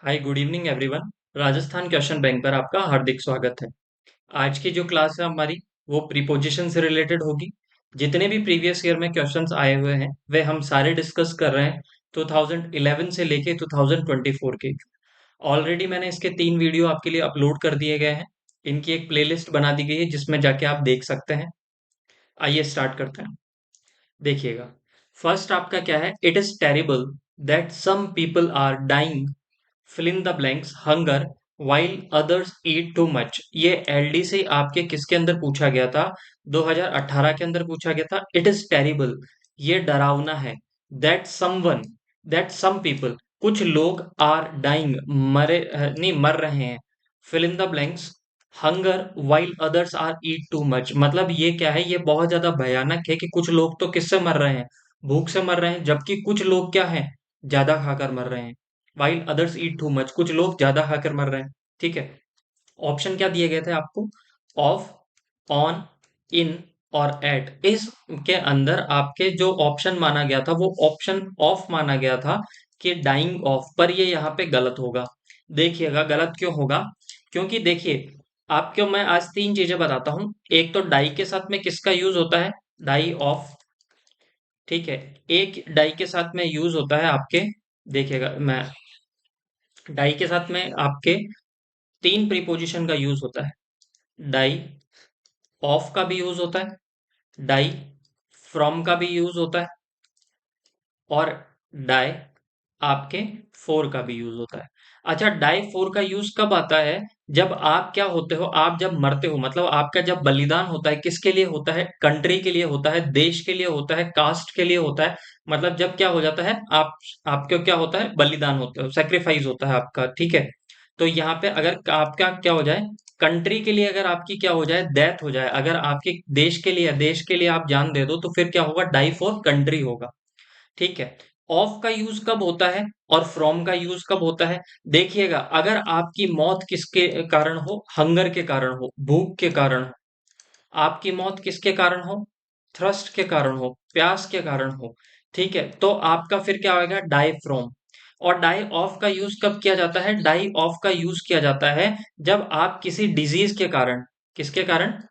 Hi good evening everyone. Rajasthan question bank पर आपका हार्दिक स्वागत है। आज की जो क्लास है हमारी वो प्रीपोजिशन से रिलेटेड होगी। जितने भी प्रीवियस ईयर में क्वेश्चंस आए हुए हैं वे हम सारे डिस्कस कर रहे हैं 2011 से लेके 2024 के। ऑलरेडी मैंने इसके 3 वीडियो आपके लिए अपलोड कर दिए गए हैं। इनकी एक प्लेलिस्ट बना दी गई है जिसमें जाके आप देख सकते हैं। आइए स्टार्ट करते हैं। देखिएगा, फर्स्ट आपका क्या है, it is terrible that some people are dying fill in the blanks hunger while others eat too much। ये एलडी से आपके किसके अंदर पूछा गया था? 2018 के अंदर पूछा गया था। इट इज टेरिबल, ये डरावना है। That someone, that some people, कुछ लोग आर डाइंग, मरे नहीं मर रहे हैं। Fill in the blanks hunger while others are eat too much. मतलब ये क्या है, ये बहुत ज्यादा भयानक है कि कुछ लोग तो किससे मर रहे हैं, भूख से मर रहे हैं, जबकि कुछ लोग क्या हैं, ज्यादा खाकर मर रहे हैं। वाइल अदर्स ईट टू मच, कुछ लोग ज्यादा खाकर मर रहे हैं। ठीक है। ऑप्शन क्या दिए गए थे आपको? ऑफ, ऑन, इन और एट। इस के अंदर आपके जो ऑप्शन माना गया था वो ऑप्शन ऑफ माना गया था कि डाइंग ऑफ, पर ये यहाँ पे गलत होगा। देखिएगा गलत क्यों होगा, क्योंकि देखिए आपको मैं आज 3 चीजें बताता हूं। एक तो डाई के साथ में किसका यूज होता है, डाई ऑफ। ठीक है। एक डाई के साथ में यूज होता है आपके, देखिएगा मैं, डाई के साथ में आपके 3 प्रीपोजिशन का यूज होता है। डाई ऑफ का भी यूज होता है, डाई फ्रॉम का भी यूज होता है, और डाई आपके फोर का भी यूज होता है। अच्छा, डाई फोर का यूज कब आता है? जब आप क्या होते हो, आप जब मरते हो, मतलब आपका जब बलिदान होता है, किसके लिए होता है? कंट्री के लिए होता है, देश के लिए होता है, कास्ट के लिए होता है। मतलब जब क्या हो जाता है, आप आपको क्या होता है, बलिदान होता है, सेक्रीफाइस होता है आपका। ठीक है। तो यहाँ पे अगर आपका क्या हो जाए, कंट्री के लिए अगर आपकी क्या हो जाए, डेथ हो जाए, अगर आपके देश के लिए आप जान दे दो, तो फिर क्या होगा, डाई फॉर कंट्री होगा। ठीक है। ऑफ का यूज कब होता है और फ्रॉम का यूज कब होता है? देखिएगा, अगर आपकी मौत किसके कारण हो, हंगर के कारण हो, भूख के कारण हो, आपकी मौत किसके कारण हो, थ्रस्ट के कारण हो, प्यास के कारण हो, ठीक है, तो आपका फिर क्या होगा, डाई फ्रॉम। और डाई ऑफ का यूज कब किया जाता है? डाई ऑफ का यूज किया जाता है जब आप किसी डिजीज के कारण, किसके कारण,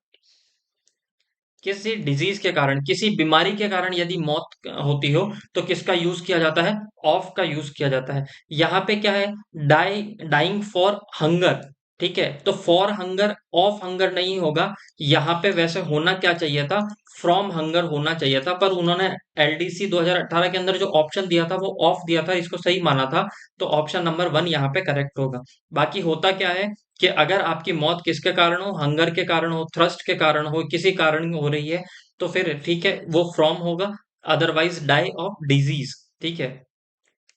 किसी डिजीज के कारण, किसी बीमारी के कारण यदि मौत होती हो, तो किसका यूज किया जाता है, ऑफ का यूज किया जाता है। यहाँ पे क्या है, डाई, डाइंग फॉर हंगर। ठीक है, तो फॉर हंगर, ऑफ हंगर नहीं होगा। यहाँ पे वैसे होना क्या चाहिए था, फ्रॉम हंगर होना चाहिए था, पर उन्होंने एलडीसी 2018 के अंदर जो ऑप्शन दिया था वो ऑफ दिया था, इसको सही माना था। तो ऑप्शन नंबर 1 यहाँ पे करेक्ट होगा। बाकी होता क्या है कि अगर आपकी मौत किसके कारण हो, हंगर के कारण हो, थ्रस्ट के कारण हो, किसी कारण हो रही है, तो फिर ठीक है वो फ्रॉम होगा। Otherwise die of disease. ठीक है,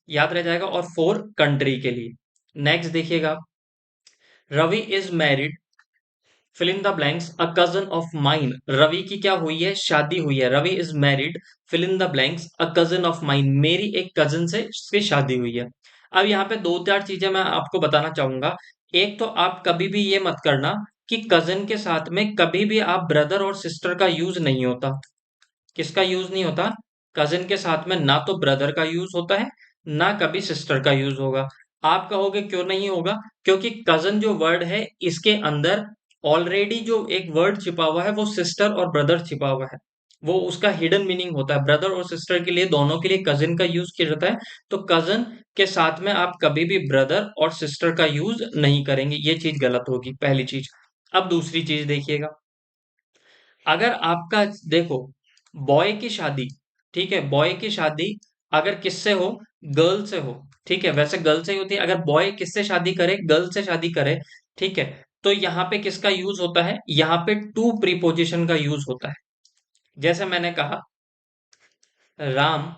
याद रह जाएगा। और फोर कंट्री के लिए। नेक्स्ट देखिएगा, Ravi is married, fill in the blanks a cousin of mine. Ravi की क्या हुई है, शादी हुई है। Ravi is married, fill in the blanks a cousin of mine, मेरी एक कजन से इसकी शादी हुई है। अब यहाँ पे 2-4 चीजें मैं आपको बताना चाहूंगा। एक तो आप कभी भी ये मत करना कि कजन के साथ में कभी भी आप ब्रदर और सिस्टर का यूज नहीं होता। किसका यूज नहीं होता? कजिन के साथ में ना तो ब्रदर का यूज होता है, ना कभी सिस्टर का यूज होगा। आप कहोगे क्यों नहीं होगा? क्योंकि कजन जो वर्ड है इसके अंदर ऑलरेडी जो एक वर्ड छिपा हुआ है वो सिस्टर और ब्रदर छिपा हुआ है। वो उसका हिडन मीनिंग होता है। ब्रदर और सिस्टर के लिए, दोनों के लिए कजिन का यूज किया जाता है। तो कजन के साथ में आप कभी भी ब्रदर और सिस्टर का यूज नहीं करेंगे, ये चीज गलत होगी, पहली चीज। अब दूसरी चीज देखिएगा, अगर आपका, देखो, बॉय की शादी, ठीक है, बॉय की शादी अगर किससे हो, गर्ल से हो। ठीक है, वैसे गर्ल से ही होती है। अगर बॉय किससे शादी करे, गर्ल से शादी करे, ठीक है, तो यहाँ पे किसका यूज होता है, यहाँ पे टू प्रीपोजिशन का यूज होता है। जैसे मैंने कहा, Ram,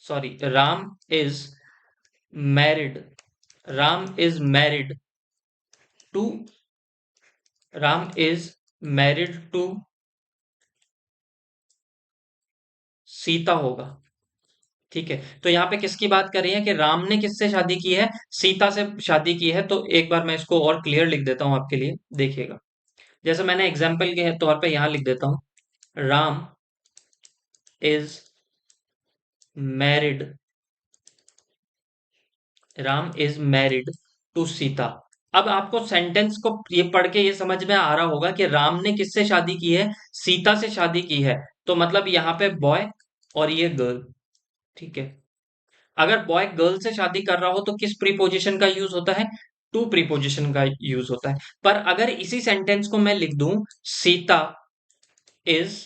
sorry, Ram is married, Ram is married to, Ram is married to Sita होगा। ठीक है, तो यहाँ पे किसकी बात कर रही है कि राम ने किससे शादी की है, सीता से शादी की है। तो एक बार मैं इसको और क्लियर लिख देता हूं आपके लिए, देखिएगा। जैसे मैंने एग्जाम्पल के तौर पे यहाँ लिख देता हूं, Ram is married Ram is married to Sita. अब आपको सेंटेंस को ये पढ़ के ये समझ में आ रहा होगा कि राम ने किससे शादी की है, सीता से शादी की है। तो मतलब यहाँ पे बॉय और ये गर्ल, ठीक है। अगर बॉय गर्ल से शादी कर रहा हो तो किस प्रीपोजिशन का यूज होता है, टू प्रीपोजिशन का यूज होता है। पर अगर इसी सेंटेंस को मैं लिख दूं, Sita is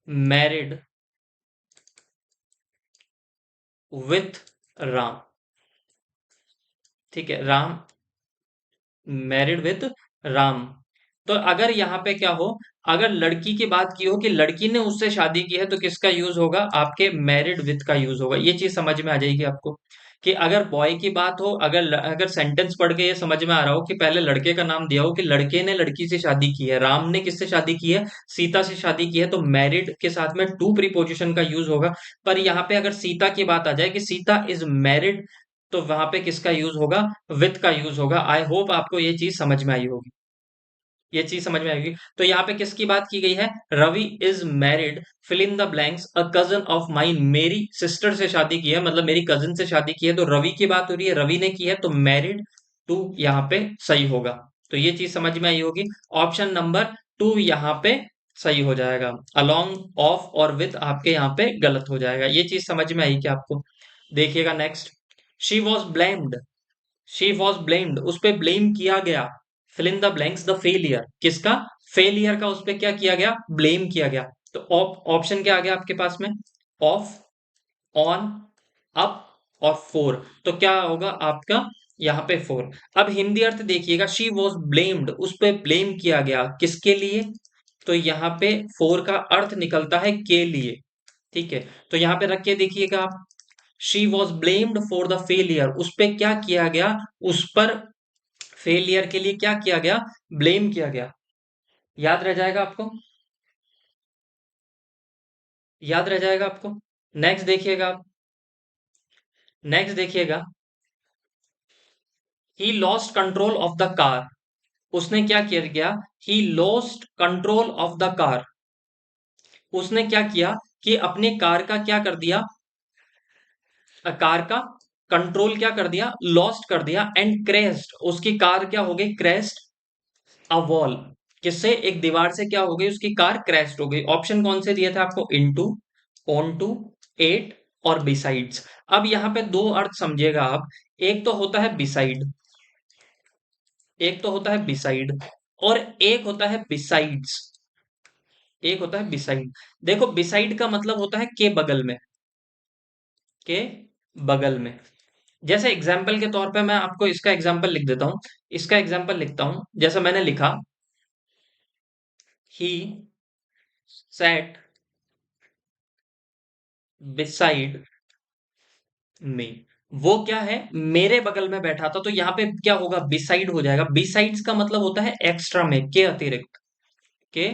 married with Ram, ठीक है, राम मैरिड विथ राम। तो अगर यहाँ पे क्या हो, अगर लड़की की बात की हो कि लड़की ने उससे शादी की है, तो किसका यूज होगा, आपके मैरिड विथ का यूज होगा। ये चीज समझ में आ जाएगी आपको कि अगर बॉय की बात हो, अगर सेंटेंस पढ़ के ये समझ में आ रहा हो कि पहले लड़के का नाम दिया हो कि लड़के ने लड़की से शादी की है, राम ने किससे शादी की है, सीता से शादी की है, तो मैरिड के साथ में टू प्रीपोजिशन का यूज होगा। पर यहाँ पे अगर सीता की बात आ जाए कि सीता इज मैरिड, तो वहां पे किसका यूज होगा, विथ का यूज होगा। आई होप आपको ये चीज समझ में आई होगी, ये चीज समझ में आएगी। तो यहाँ पे किसकी बात की गई है, Ravi is married, fill in the blanks, a cousin of mine, मेरी सिस्टर से शादी की है, मतलब मेरी कजिन से शादी की है। तो रवि की बात हो रही है, रवि ने की है, तो मैरिड टू यहाँ पे सही होगा। तो ये चीज समझ में आई होगी। ऑप्शन नंबर टू यहाँ पे सही हो जाएगा। अलोंग, ऑफ और विथ आपके यहाँ पे गलत हो जाएगा। ये चीज समझ में आई क्या आपको। देखिएगा next, she was blamed, she was blamed, उस पे ब्लेम किया गया। Fill in the blanks, the failure, किसका, फेलियर का उस पे क्या किया गया, ब्लेम किया गया। तो ऑप्शन क्या आ गया आपके पास में, ऑफ, ऑन, अप और फोर। तो क्या होगा आपका यहाँ पे फोर। अब हिंदी अर्थ देखिएगा, शी वॉज ब्लेम्ड, उस पे ब्लेम किया गया, किसके लिए, तो यहाँ पे फोर का अर्थ निकलता है के लिए, ठीक है। तो यहाँ पे रख के देखिएगा आप, she was blamed for the failure, उस पे क्या किया गया, उस पर फेलियर के लिए क्या किया गया, ब्लेम किया गया। याद रह जाएगा आपको, याद रह जाएगा आपको। नेक्स्ट देखिएगा आप, नेक्स्ट देखिएगा, he lost control of the car, उसने क्या किया गया, he lost control of the car, उसने क्या किया कि अपने कार का क्या कर दिया, कार का कंट्रोल क्या कर दिया, लॉस्ट कर दिया, एंड क्रेस्ट, उसकी कार क्या हो गई, क्रेस्ट अ वॉल, किससे, एक दीवार से क्या हो गई, उसकी कार क्रैश हो गई। ऑप्शन कौन से दिए थे आपको, इनटू, ऑन टू, एट और बिसाइड्स। अब यहाँ पे दो अर्थ समझिएगा आप, एक तो होता है बिसाइड, एक तो होता है बिसाइड, और एक होता है बिसाइड्स, एक होता है बिसाइड। देखो बिसाइड का मतलब होता है के बगल में, के बगल में। जैसे एग्जाम्पल के तौर पे मैं आपको इसका एग्जाम्पल लिख देता हूं, इसका एग्जाम्पल लिखता हूं, जैसे मैंने लिखा, ही sat beside में, वो क्या है, मेरे बगल में बैठा था। तो यहाँ पे क्या होगा, बिसाइड हो जाएगा। बिसाइड्स का मतलब होता है एक्स्ट्रा में, के अतिरिक्त, के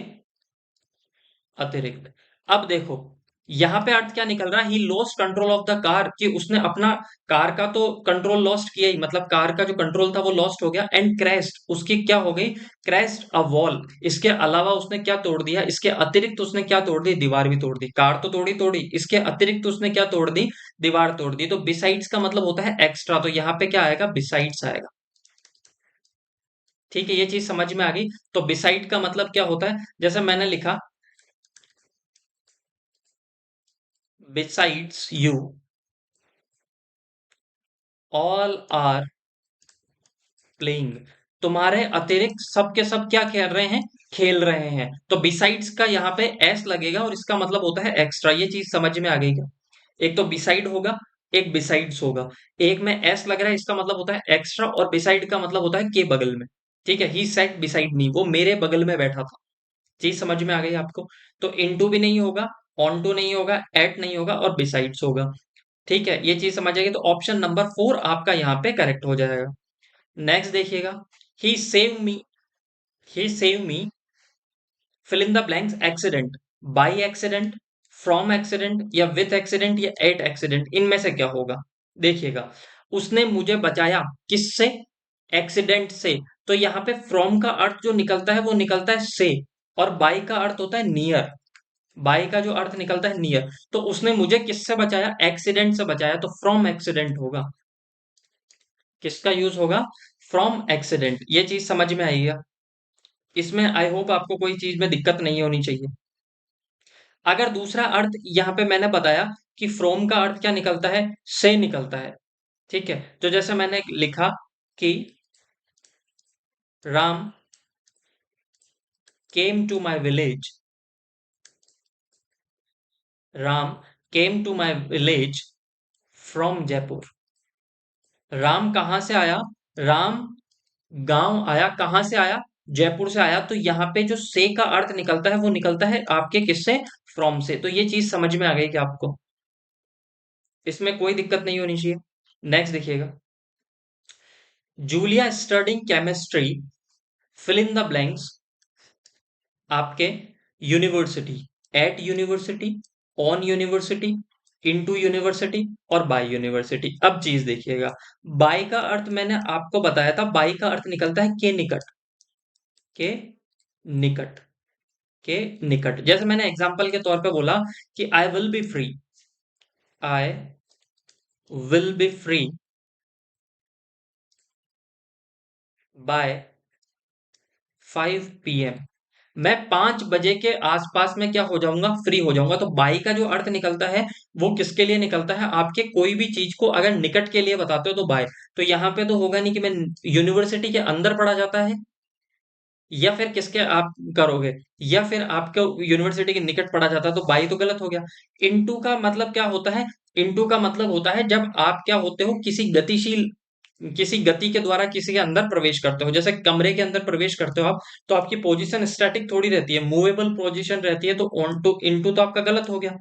अतिरिक्त। अब देखो यहाँ पे अर्थ क्या निकल रहा है, he lost control of the car, कि उसने अपना कार का तो कंट्रोल लॉस्ट किया ही, मतलब कार का जो कंट्रोल था वो लॉस्ट हो गया, एंड क्रैश्ड, उसकी क्या हो गई, क्रैश्ड अ वॉल। इसके अलावा उसने क्या तोड़ दिया, इसके अतिरिक्त उसने क्या तोड़ दी, दीवार भी तोड़ दी। कार तो तोड़ी तोड़ी, इसके अतिरिक्त उसने क्या तोड़ दी, दीवार तोड़ दी। तो बिसाइड्स का मतलब होता है एक्स्ट्रा, तो यहाँ पे क्या आएगा, बिसाइड्स आएगा। ठीक है, ये चीज समझ में आ गई। तो बिसाइड का मतलब क्या होता है, जैसे मैंने लिखा, besides you all are playing, तुम्हारे अतिरिक्त सब के सब क्या खेल रहे हैं, खेल रहे हैं। तो बिसाइड्स का यहाँ पे एस लगेगा और इसका मतलब होता है एक्स्ट्रा। ये चीज समझ में आ गई क्या, एक तो बिसाइड होगा, एक बिसाइड्स होगा, एक में एस लग रहा है, इसका मतलब होता है एक्स्ट्रा, और बिसाइड का मतलब होता है के बगल में। ठीक है, ही सेट बिसाइड मी, वो मेरे बगल में बैठा था। चीज समझ में आ गई आपको। तो इनटू भी नहीं होगा, ऑन टू नहीं होगा, एट नहीं होगा, और बिसाइड्स होगा। ठीक है, ये चीज समझ आएगी। तो ऑप्शन नंबर फोर आपका यहाँ पे करेक्ट हो जाएगा। नेक्स्ट देखिएगा, he save me, he save me, fill in the blanks, accident, by accident, from accident, या विथ एक्सीडेंट, या एट एक्सीडेंट, इनमें से क्या होगा। देखिएगा, उसने मुझे बचाया किससे, एक्सीडेंट से। तो यहाँ पे फ्रॉम का अर्थ जो निकलता है वो निकलता है से, और बाई का अर्थ होता है नियर, बाई का जो अर्थ निकलता है नियर। तो उसने मुझे किससे बचाया, एक्सीडेंट से बचाया, तो फ्रॉम एक्सीडेंट होगा। किसका यूज होगा? From accident. ये चीज समझ में आई है? इसमें आई होप आपको कोई चीज में दिक्कत नहीं होनी चाहिए। अगर दूसरा अर्थ यहाँ पे मैंने बताया कि फ्रॉम का अर्थ क्या निकलता है? से निकलता है। ठीक है, तो जैसे मैंने लिखा कि Ram came to my village, Ram came to my village from Jaipur. Ram कहां से आया? राम गांव आया। कहां से आया? जयपुर से आया। तो यहाँ पे जो से का अर्थ निकलता है वो निकलता है आपके किससे? फ्रॉम से। तो ये चीज समझ में आ गई कि आपको इसमें कोई दिक्कत नहीं होनी चाहिए। नेक्स्ट देखिएगा, Julia studying chemistry, fill in the blanks, आपके university, at university, on university, into university और बाय यूनिवर्सिटी। अब चीज देखिएगा, बाय का अर्थ मैंने आपको बताया था, बाय का अर्थ निकलता है के निकट, के निकट, के निकट। जैसे मैंने एग्जांपल के तौर पे बोला कि I will be free, I will be free by 5 PM। मैं 5 बजे के आसपास में क्या हो जाऊंगा? फ्री हो जाऊंगा। तो बाई का जो अर्थ निकलता है वो किसके लिए निकलता है? आपके कोई भी चीज को अगर निकट के लिए बताते हो तो बाय। तो यहाँ पे तो होगा नहीं कि मैं यूनिवर्सिटी के अंदर पढ़ा जाता है, या फिर किसके आप करोगे, या फिर आपको यूनिवर्सिटी के निकट पढ़ा जाता है, तो बाई तो गलत हो गया। इनटू का मतलब क्या होता है? इनटू का मतलब होता है जब आप क्या होते हो, किसी गतिशील, किसी गति के द्वारा किसी के अंदर प्रवेश करते हो। जैसे कमरे के अंदर प्रवेश करते हो आप, तो आपकी पोजीशन स्टैटिक थोड़ी रहती है, मूवेबल पोजीशन रहती है। तो ऑन टू इनटू तो आपका गलत हो गया।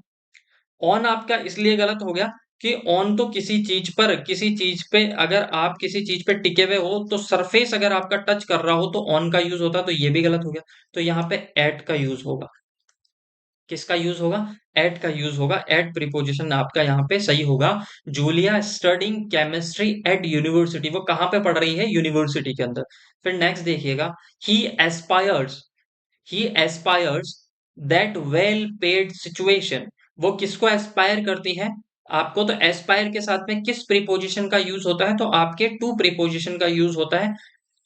ऑन आपका इसलिए गलत हो गया कि ऑन तो किसी चीज पर, किसी चीज पे अगर आप किसी चीज पे टिके हुए हो तो सरफेस अगर आपका टच कर रहा हो तो ऑन का यूज होता, तो ये भी गलत हो गया। तो यहाँ पे एट का यूज होगा। किसका यूज होगा? एट का यूज होगा। एट प्रीपोजिशन आपका यहाँ पे सही होगा। Julia studying chemistry at university, वो कहाँ पे पढ़ रही है? यूनिवर्सिटी के अंदर। फिर नेक्स्ट देखिएगा, he aspires, he aspires that well paid situation. वो किसको एस्पायर करती है? आपको तो एस्पायर के साथ में किस प्रीपोजिशन का यूज होता है? तो आपके टू प्रीपोजिशन का यूज होता है।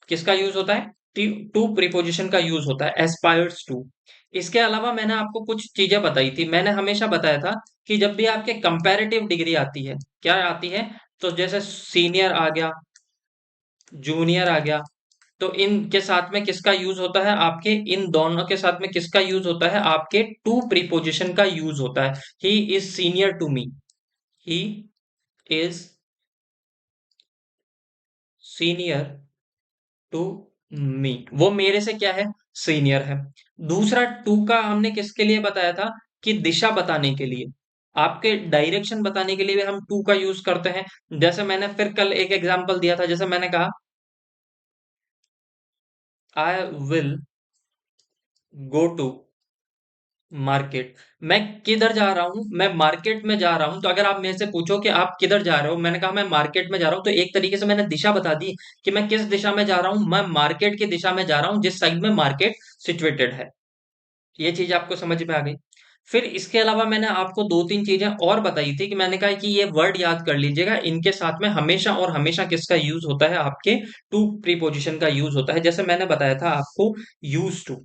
किसका यूज होता है? टू प्रीपोजिशन का यूज होता है, एस्पायर्स टू। इसके अलावा मैंने आपको कुछ चीजें बताई थी। मैंने हमेशा बताया था कि जब भी आपके कंपैरेटिव डिग्री आती है, क्या आती है? तो जैसे सीनियर आ गया, जूनियर आ गया, तो इनके साथ में किसका यूज होता है? आपके इन दोनों के साथ में किसका यूज होता है? आपके टू प्रीपोजिशन का यूज होता है। He is senior to me, he is senior to me. वो मेरे से क्या है? सीनियर है। दूसरा टू का हमने किसके लिए बताया था? कि दिशा बताने के लिए, आपके डायरेक्शन बताने के लिए भी हम टू का यूज करते हैं। जैसे मैंने फिर कल एक एग्जांपल दिया था, जैसे मैंने कहा I will go to market. मैं किधर जा रहा हूं? मैं मार्केट में जा रहा हूं। तो अगर आप मेरे से पूछो कि आप किधर जा रहे हो, मैंने कहा मैं मार्केट में जा रहा हूं, तो एक तरीके से मैंने दिशा बता दी कि मैं किस दिशा में जा रहा हूं। मैं मार्केट की दिशा में जा रहा हूं, जिस साइड में मार्केट सिचुएटेड है। ये चीज आपको समझ में आ गई। फिर इसके अलावा मैंने आपको दो तीन चीजें और बताई थी कि मैंने कहा कि ये वर्ड याद कर लीजिएगा, इनके साथ में हमेशा और हमेशा किसका यूज होता है? आपके टू प्रीपोजिशन का यूज होता है। जैसे मैंने बताया था आपको, यूज टू,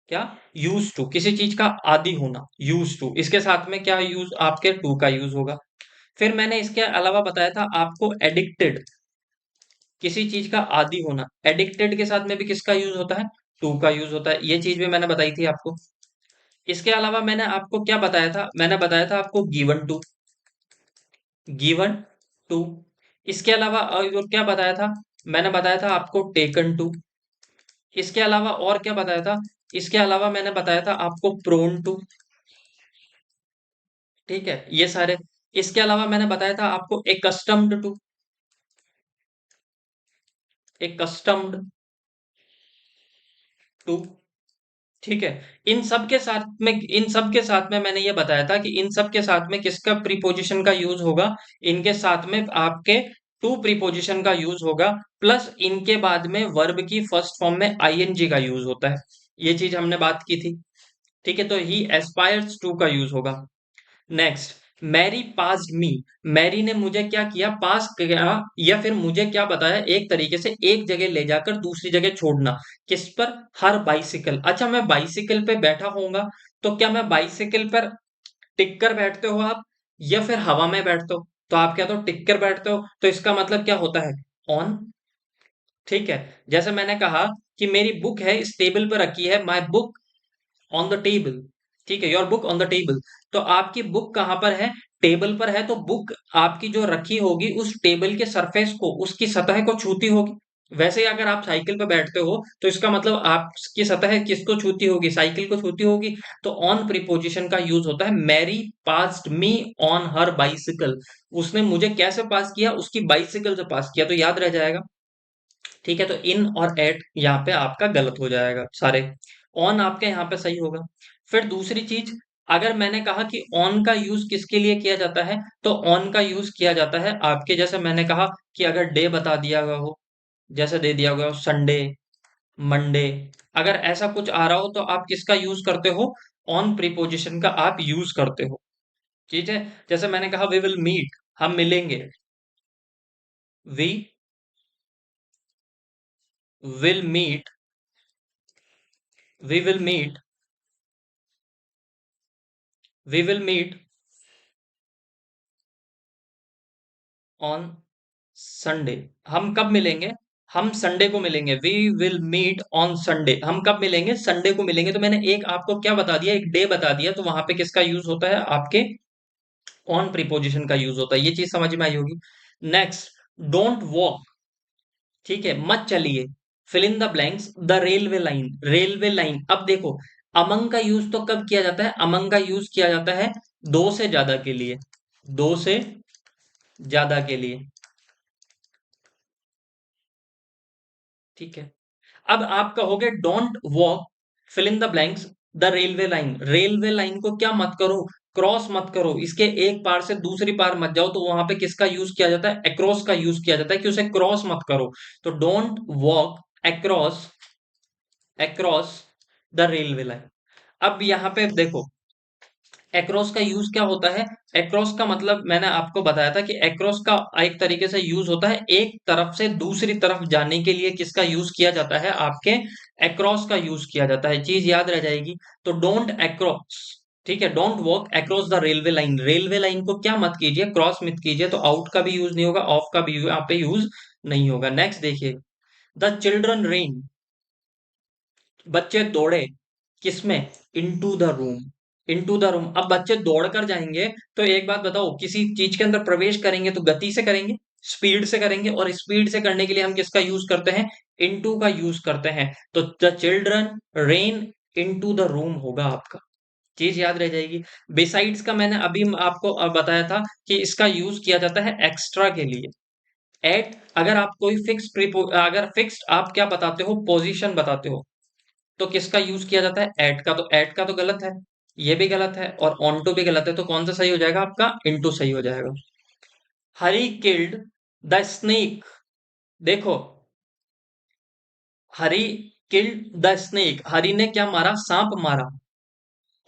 क्या? यूज टू, किसी चीज का आदि होना, यूज टू, इसके साथ में क्या यूज? आपके टू का यूज होगा। फिर मैंने इसके अलावा बताया था आपको एडिक्टेड, किसी चीज का आदि होना, एडिक्टेड के साथ में भी किसका यूज होता है? टू का यूज होता है। ये चीज भी मैंने बताई थी आपको। इसके अलावा मैंने आपको क्या बताया था? मैंने बताया था आपको गिवन टू, गिवन टू। इसके अलावा और क्या बताया था? मैंने बताया था आपको टेकन टू। इसके अलावा और क्या बताया था? इसके अलावा मैंने बताया था आपको प्रोन टू। ठीक है, ये सारे। इसके अलावा मैंने बताया था आपको एकस्टम्ड टू, एकस्टम्ड टू। ठीक है, इन सब के साथ में, इन सब के साथ में मैंने ये बताया था कि इन सब के साथ में किसका प्रीपोजिशन का यूज होगा? इनके साथ में आपके टू प्रीपोजिशन का यूज होगा, प्लस इनके बाद में वर्ब की फर्स्ट फॉर्म में आईएनजी का यूज होता है। ये चीज हमने बात की थी। ठीक है, तो ही एस्पायर्स टू का यूज होगा। नेक्स्ट, मैरी पास्ड मी, मैरी ने मुझे क्या किया, पास किया, या फिर मुझे क्या बताया, एक तरीके से एक जगह ले जाकर दूसरी जगह छोड़ना। किस पर? हर बाइसिकल। अच्छा, मैं बाइसिकल पे बैठा होऊंगा, तो क्या मैं बाइसिकल पर टिक कर बैठते हो आप, या फिर हवा में बैठते हो? तो आप क्या तो टिक कर बैठते हो, तो इसका मतलब क्या होता है? ऑन। ठीक है। जैसे मैंने कहा कि मेरी बुक है इस टेबल पर रखी है, my book on the table. ठीक है, your book on the table. तो आपकी बुक कहां पर है? टेबल पर है, तो बुक आपकी जो रखी होगी उस टेबल के सरफेस को, उसकी सतह को छूती होगी। वैसे ही अगर आप साइकिल पर बैठते हो, तो इसका मतलब आपकी सतह किसको छूती होगी? साइकिल को छूती होगी। तो ऑन प्रीपोजिशन का यूज होता है। Mary passed me on her bicycle. उसने मुझे कैसे पास किया? उसकी बाइसिकल से पास किया, तो याद रह जाएगा। ठीक है, तो इन और एट यहाँ पे आपका गलत हो जाएगा सारे। ऑन आपके यहाँ पे सही होगा। फिर दूसरी चीज, अगर मैंने कहा कि ऑन का यूज किसके लिए किया जाता है, तो ऑन का यूज किया जाता है आपके, जैसे मैंने कहा कि अगर डे बता दिया गया हो, जैसे दे दिया गया हो संडे, मंडे, अगर ऐसा कुछ आ रहा हो, तो आप किसका यूज करते हो? ऑन प्रीपोजिशन का आप यूज करते हो। ठीक है। जैसे मैंने कहा वी विल मीट, हम मिलेंगे। We will meet, we will meet, we will meet on Sunday. हम कब मिलेंगे? हम संडे को मिलेंगे। We will meet on Sunday. हम कब मिलेंगे? संडे को मिलेंगे। तो मैंने एक आपको क्या बता दिया, एक डे बता दिया, तो वहां पे किसका यूज होता है? आपके ऑन प्रीपोजिशन का यूज होता है। ये चीज समझ में आई होगी। Next, don't walk. ठीक है, मत चलिए। Fill in the blanks, the railway line, railway line. अब देखो, अमंग का यूज तो कब किया जाता है? अमंग का यूज किया जाता है दो से ज्यादा के लिए, दो से ज्यादा के लिए। ठीक है। अब आप कहोगे don't walk, fill in the blanks, the railway line. Railway line को क्या मत करो? क्रॉस मत करो। इसके एक पार से दूसरी पार मत जाओ। तो वहां पे किसका यूज किया जाता है? अक्रॉस का यूज किया जाता है, कि उसे क्रॉस मत करो। तो don't walk across, across the railway line. अब यहां पे देखो, एक्रॉस का यूज क्या होता है? एक्रॉस का मतलब मैंने आपको बताया था कि एक्रॉस का एक तरीके से यूज होता है एक तरफ से दूसरी तरफ जाने के लिए। किसका यूज किया जाता है? आपके एक्रॉस का यूज किया जाता है। चीज याद रह जाएगी। तो डोंट एक्रॉस, ठीक है, don't walk across the railway line. Railway line को क्या मत कीजिए? क्रॉस मत कीजिए। तो आउट का भी यूज नहीं होगा, ऑफ का भी यहाँ पे यूज नहीं होगा। नेक्स्ट देखिए, द चिल्ड्रन रेन, बच्चे दौड़े, किसमें? Into the room, into the room. अब बच्चे दौड़कर जाएंगे, तो एक बात बताओ, किसी चीज के अंदर प्रवेश करेंगे तो गति से करेंगे, स्पीड से करेंगे, और स्पीड से करने के लिए हम किसका यूज करते हैं? इनटू का यूज करते हैं। तो the children rain into the room होगा आपका। चीज याद रह जाएगी। बिसाइड्स का मैंने अभी आपको बताया था कि इसका यूज किया जाता है एक्स्ट्रा के लिए। एट, अगर आप कोई फिक्स अगर फिक्स्ड आप क्या बताते हो? पोजीशन बताते हो, तो किसका यूज किया जाता है? एट का। तो एट का तो गलत है, ये भी गलत है, और ऑन टू भी गलत है। तो कौन सा सही हो जाएगा? आपका इनटू सही हो जाएगा। हरी किल्ड द स्नेक। देखो, हरी किल्ड द स्नेक, हरी ने क्या मारा? सांप मारा।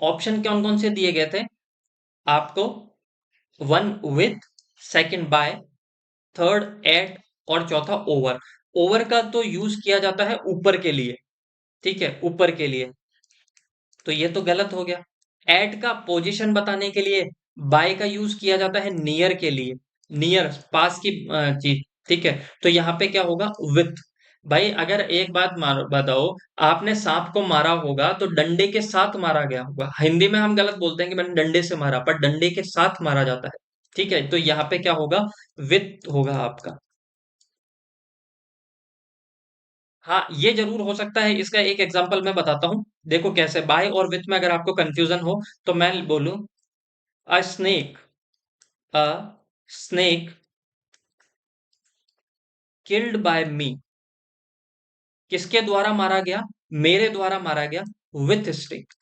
ऑप्शन कौन कौन से दिए गए थे आपको? One with, second by, third at, और चौथा ओवर। ओवर का तो यूज किया जाता है ऊपर के लिए। ठीक है, ऊपर के लिए। तो ये तो गलत हो गया। एट का पोजीशन बताने के लिए बाय का यूज किया जाता है नियर के लिए, नियर पास की चीज। ठीक है, तो यहाँ पे क्या होगा? विथ। भाई अगर एक बात बताओ, आपने सांप को मारा होगा तो डंडे के साथ मारा गया होगा। हिंदी में हम गलत बोलते हैं कि मैंने डंडे से मारा, पर डंडे के साथ मारा जाता है। ठीक है, तो यहाँ पे क्या होगा? विथ होगा आपका। हाँ, ये जरूर हो सकता है। इसका एक एग्जांपल मैं बताता हूँ। देखो कैसे, बाय और विथ में अगर आपको कंफ्यूजन हो, तो मैं बोलूं, a snake, a snake killed by me. किसके द्वारा मारा गया? मेरे द्वारा मारा गया। With stick,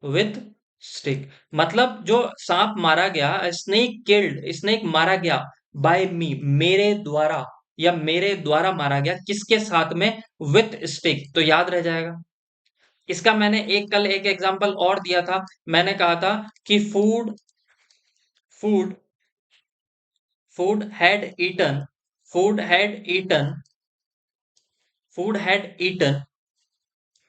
with stick. मतलब जो सांप मारा गया, स्नेक किल्ड, स्नेक मारा गया बाय मी, मेरे द्वारा, या मेरे द्वारा मारा गया, किसके साथ में? With stick. तो याद रह जाएगा। इसका मैंने एक कल एक एग्जांपल और दिया था। मैंने कहा था कि food, food food had eaten food had eaten food had eaten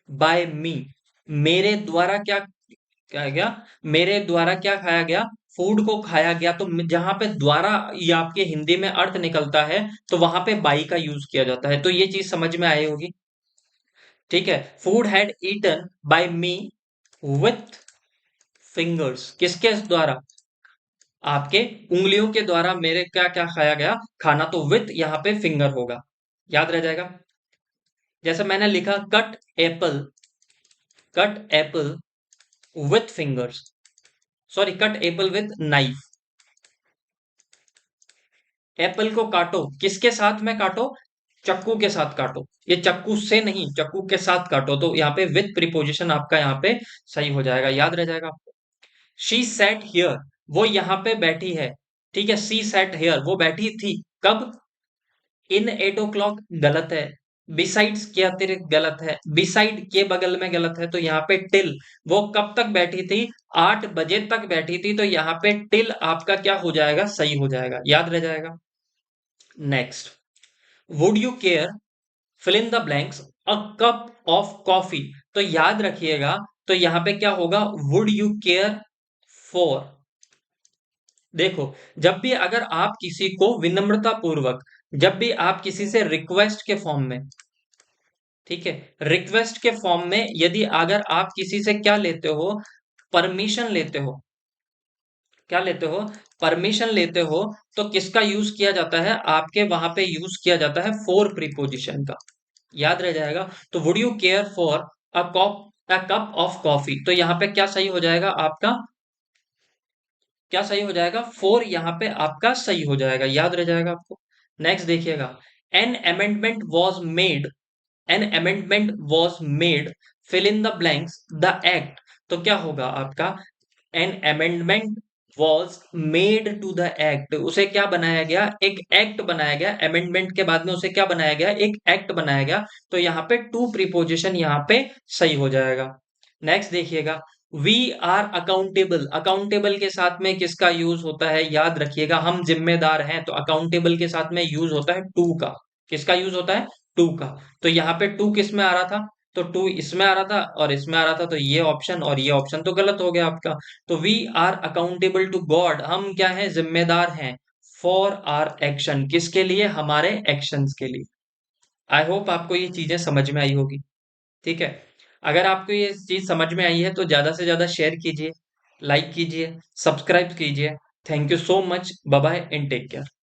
by me, मेरे द्वारा क्या क्या गया, मेरे द्वारा क्या खाया गया, फूड को खाया गया। तो जहां पे द्वारा ये आपके हिंदी में अर्थ निकलता है तो वहां पे बाई का यूज किया जाता है। तो ये चीज समझ में आई होगी। ठीक है, food had eaten by me with fingers, किसके द्वारा, आपके उंगलियों के द्वारा मेरे क्या क्या खाया गया खाना, तो विथ यहाँ पे फिंगर होगा, याद रह जाएगा। जैसे मैंने लिखा cut Apple with fingers, sorry cut Apple with knife. Apple को काटो, किसके साथ में काटो, चक्कू के साथ काटो, ये चक्कू से नहीं चक्कू के साथ काटो। तो यहाँ पे विथ प्रीपोजिशन आपका यहाँ पे सही हो जाएगा, याद रह जाएगा आपको। शी सेट हियर, वो यहाँ पे बैठी है। ठीक है, सी सेट हियर, वो बैठी थी कब, इन 8 o'clock गलत है, बिसाइड्स के अतिरिक्त गलत है, बिसाइड के बगल में गलत है, तो यहाँ पे टिल, वो कब तक बैठी थी, 8 बजे तक बैठी थी, तो यहाँ पे टिल आपका क्या हो जाएगा, सही हो जाएगा, याद रह जाएगा। Next, would you care fill in the blanks a cup of coffee, तो याद रखिएगा, तो यहाँ पे क्या होगा, वुड यू केयर फॉर। देखो, जब भी अगर आप किसी को विनम्रता पूर्वक, जब भी आप किसी से रिक्वेस्ट के फॉर्म में, ठीक है, रिक्वेस्ट के फॉर्म में यदि अगर आप किसी से क्या लेते हो, परमिशन लेते हो, क्या लेते हो, परमिशन लेते हो, तो किसका यूज किया जाता है, आपके वहां पे यूज किया जाता है फॉर प्रीपोजिशन का, याद रह जाएगा। तो would you care for a cup of coffee, तो यहाँ पे क्या सही हो जाएगा आपका, क्या सही हो जाएगा, फोर यहाँ पे आपका सही हो जाएगा, याद रह जाएगा आपको। नेक्स्ट देखिएगा, an amendment was made, an amendment was made, fill in the blanks the act, तो क्या होगा आपका, an amendment was made to the act, उसे क्या बनाया गया, एक एक्ट बनाया गया, अमेंडमेंट के बाद में उसे क्या बनाया गया, एक एक्ट बनाया गया। तो यहाँ पे टू प्रीपोजिशन यहाँ पे सही हो जाएगा। नेक्स्ट देखिएगा, वी आर अकाउंटेबल, अकाउंटेबल के साथ में किसका यूज होता है, याद रखिएगा, हम जिम्मेदार हैं, तो अकाउंटेबल के साथ में यूज होता है टू का, किसका यूज होता है, टू का। तो यहाँ पे टू किस में आ रहा था, तो टू इसमें आ रहा था और इसमें आ रहा था, तो ये ऑप्शन और ये ऑप्शन तो गलत हो गया आपका। तो we are accountable to God, हम क्या हैं, जिम्मेदार हैं, फॉर आर एक्शन, किसके लिए, हमारे एक्शंस के लिए। आई होप आपको ये चीजें समझ में आई होगी। ठीक है, अगर आपको ये चीज समझ में आई है तो ज्यादा से ज्यादा शेयर कीजिए, लाइक कीजिए, सब्सक्राइब कीजिए। Thank you so much, bye bye and take care.